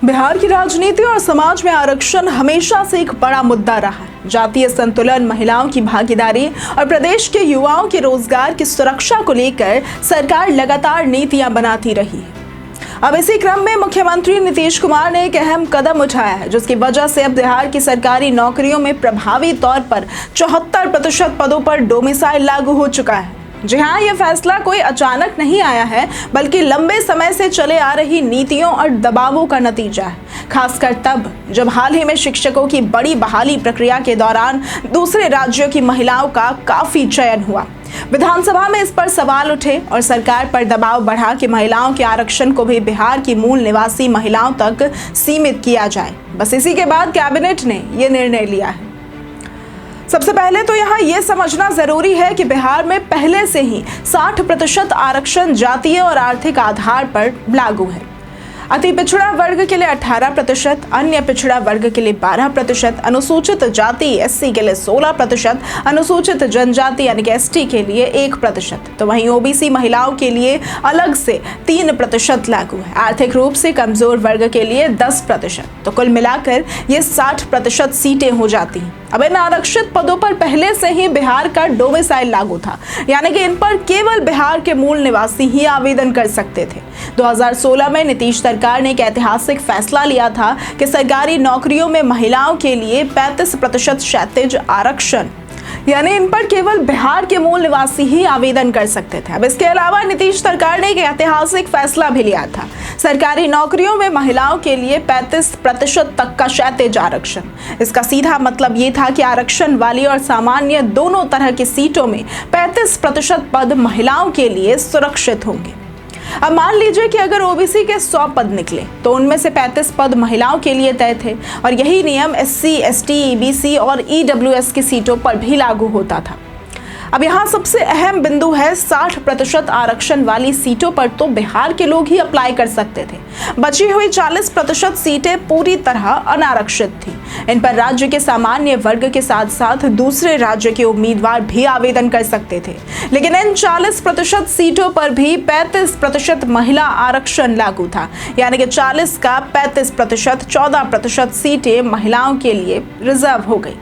बिहार की राजनीति और समाज में आरक्षण हमेशा से एक बड़ा मुद्दा रहा है। जातीय संतुलन, महिलाओं की भागीदारी और प्रदेश के युवाओं के रोजगार की सुरक्षा को लेकर सरकार लगातार नीतियां बनाती रही है। अब इसी क्रम में मुख्यमंत्री नीतीश कुमार ने एक अहम कदम उठाया है, जिसकी वजह से अब बिहार की सरकारी नौकरियों में प्रभावी तौर पर 74% पदों पर डोमिसाइल लागू हो चुका है। जी हाँ, ये फैसला कोई अचानक नहीं आया है, बल्कि लंबे समय से चले आ रही नीतियों और दबावों का नतीजा है। खासकर तब जब हाल ही में शिक्षकों की बड़ी बहाली प्रक्रिया के दौरान दूसरे राज्यों की महिलाओं का काफी चयन हुआ। विधानसभा में इस पर सवाल उठे और सरकार पर दबाव बढ़ा कि महिलाओं के आरक्षण को भी बिहार की मूल निवासी महिलाओं तक सीमित किया जाए। बस इसी के बाद कैबिनेट ने ये निर्णय लिया है। सबसे पहले तो यहाँ ये समझना जरूरी है कि बिहार में पहले से ही 60% आरक्षण जातीय और आर्थिक आधार पर लागू है। अति पिछड़ा वर्ग के लिए 18%, अन्य पिछड़ा वर्ग के लिए 12%, अनुसूचित जाति एससी के लिए 16%, अनुसूचित जनजाति यानी कि एसटी के लिए 1%, तो वहीं ओबीसी महिलाओं के लिए अलग से 3% लागू है। आर्थिक रूप से कमजोर वर्ग के लिए 10%, तो कुल मिलाकर ये 60% सीटें हो जाती हैं। अब इन आरक्षित पदों पर पहले से ही बिहार का डोमिसाइल लागू था, यानी कि इन पर केवल बिहार के मूल निवासी ही आवेदन कर सकते थे। 2016 में नीतीश सरकार ने एक ऐतिहासिक फैसला लिया था कि सरकारी नौकरियों में महिलाओं के लिए 35% क्षैतिज आरक्षण, यानी इन पर केवल बिहार के मूल निवासी ही आवेदन कर सकते थे। अब इसके अलावा नीतीश सरकार ने एक ऐतिहासिक फैसला भी लिया था, सरकारी नौकरियों में महिलाओं के लिए 35% तक का क्षैतिज आरक्षण। इसका सीधा मतलब ये था कि आरक्षण वाली और सामान्य दोनों तरह की सीटों में 35% पद महिलाओं के लिए सुरक्षित होंगे। अब मान लीजिए कि अगर ओबीसी के 100 पद निकले तो उनमें से 35 पद महिलाओं के लिए तय थे, और यही नियम एससी, एसटी, ईबीसी और ईडब्ल्यूएस की सीटों पर भी लागू होता था। अब यहाँ सबसे अहम बिंदु है 60% आरक्षण वाली सीटों पर तो बिहार के लोग ही अप्लाई कर सकते थे। बची हुई 40% सीटें पूरी तरह अनारक्षित थी। इन पर राज्य के सामान्य वर्ग के साथ साथ दूसरे राज्य के उम्मीदवार भी आवेदन कर सकते थे, लेकिन इन 40% सीटों पर भी 35% महिला आरक्षण लागू था, यानी कि 40 का 35%, 14% सीटें महिलाओं के लिए रिजर्व हो गई।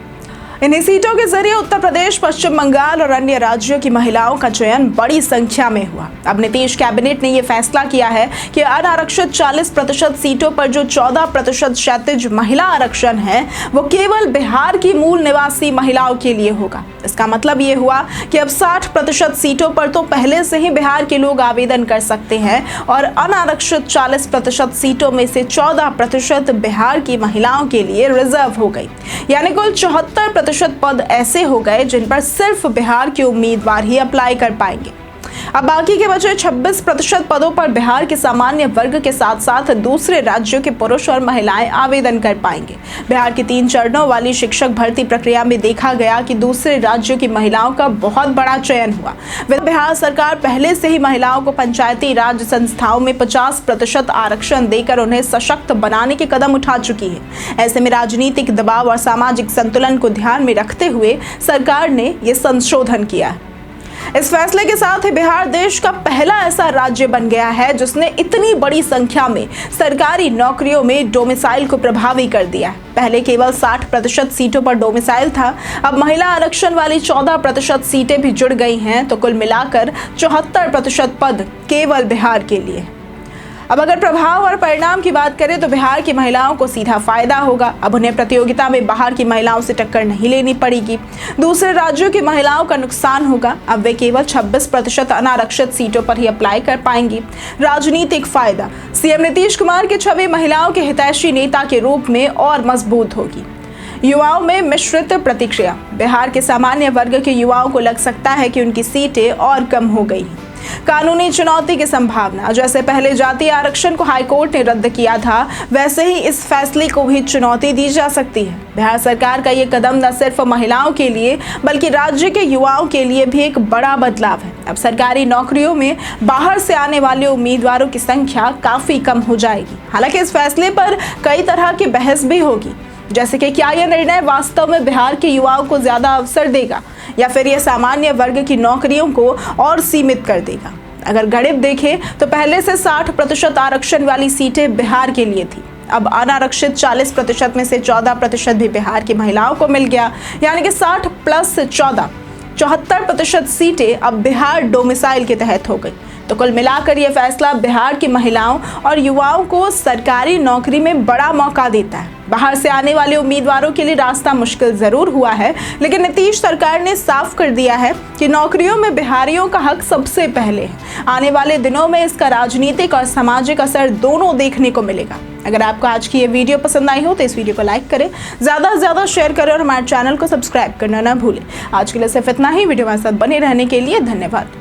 इन्हीं सीटों के जरिए उत्तर प्रदेश, पश्चिम बंगाल और अन्य राज्यों की महिलाओं का चयन बड़ी संख्या में हुआ। अब नीतीश कैबिनेट ने यह फैसला किया है कि अनारक्षित 40% सीटों पर जो 14% क्षैतिज महिला आरक्षण है, वो केवल बिहार की मूल निवासी महिलाओं के लिए होगा। इसका मतलब ये हुआ कि अब 60% सीटों पर तो पहले से ही बिहार के लोग आवेदन कर सकते हैं, और अनारक्षित 40% सीटों में से 14% बिहार की महिलाओं के लिए रिजर्व हो गई, यानी कुल 74% पद ऐसे हो गए जिन पर सिर्फ बिहार के उम्मीदवार ही अप्लाई कर पाएंगे। अब बाकी के बचे 26% पदों पर बिहार के सामान्य वर्ग के साथ साथ दूसरे राज्यों के पुरुष और महिलाएं आवेदन कर पाएंगे। बिहार की 3 चरणों वाली शिक्षक भर्ती प्रक्रिया में देखा गया कि दूसरे राज्यों की महिलाओं का बहुत बड़ा चयन हुआ। बिहार सरकार पहले से ही महिलाओं को पंचायती राज संस्थाओं में 50% आरक्षण देकर उन्हें सशक्त बनाने के कदम उठा चुकी है। ऐसे में राजनीतिक दबाव और सामाजिक संतुलन को ध्यान में रखते हुए सरकार ने ये संशोधन किया है। इस फैसले के साथ ही बिहार देश का पहला ऐसा राज्य बन गया है जिसने इतनी बड़ी संख्या में सरकारी नौकरियों में डोमिसाइल को प्रभावी कर दिया है। पहले केवल 60% सीटों पर डोमिसाइल था, अब महिला आरक्षण वाली 14% सीटें भी जुड़ गई हैं, तो कुल मिलाकर 74% पद केवल बिहार के लिए। अब अगर प्रभाव और परिणाम की बात करें तो बिहार की महिलाओं को सीधा फायदा होगा। अब उन्हें प्रतियोगिता में बाहर की महिलाओं से टक्कर नहीं लेनी पड़ेगी। दूसरे राज्यों की महिलाओं का नुकसान होगा, अब वे केवल 26% अनारक्षित सीटों पर ही अप्लाई कर पाएंगी। राजनीतिक फायदा, सीएम नीतीश कुमार की छवि महिलाओं के हितैषी नेता के रूप में और मजबूत होगी। युवाओं में मिश्रित प्रतिक्रिया, बिहार के सामान्य वर्ग के युवाओं को लग सकता है कि उनकी सीटें और कम हो गई हैं। कानूनी चुनौती की संभावना, जैसे पहले जातीय आरक्षण को हाईकोर्ट ने रद्द किया था, वैसे ही इस फैसले को भी चुनौती दी जा सकती है। बिहार सरकार का ये कदम न सिर्फ महिलाओं के लिए बल्कि राज्य के युवाओं के लिए भी एक बड़ा बदलाव है। अब सरकारी नौकरियों में बाहर से आने वाले उम्मीदवारों की संख्या काफी कम हो जाएगी। हालांकि इस फैसले पर कई तरह की बहस भी होगी, जैसे कि क्या यह निर्णय वास्तव में बिहार के युवाओं को ज्यादा अवसर देगा या फिर यह सामान्य वर्ग की नौकरियों को और सीमित कर देगा। अगर गणित देखें तो पहले से 60% आरक्षण वाली सीटें बिहार के लिए थी, अब अनारक्षित 40% में से 14% भी बिहार की महिलाओं को मिल गया, यानी कि 60 प्लस 14 74% सीटें अब बिहार डोमिसाइल के तहत हो गई। तो कुल मिलाकर यह फैसला बिहार की महिलाओं और युवाओं को सरकारी नौकरी में बड़ा मौका देता है। बाहर से आने वाले उम्मीदवारों के लिए रास्ता मुश्किल जरूर हुआ है, लेकिन नीतीश सरकार ने साफ कर दिया है कि नौकरियों में बिहारियों का हक सबसे पहले है। आने वाले दिनों में इसका राजनीतिक और सामाजिक असर दोनों देखने को मिलेगा। अगर आपको आज की ये वीडियो पसंद आई हो तो इस वीडियो को लाइक करें, ज़्यादा से ज़्यादा शेयर करें और हमारे चैनल को सब्सक्राइब करना ना भूलें। आज के लिए सिर्फ इतना ही। वीडियो हमारे साथ बने रहने के लिए धन्यवाद।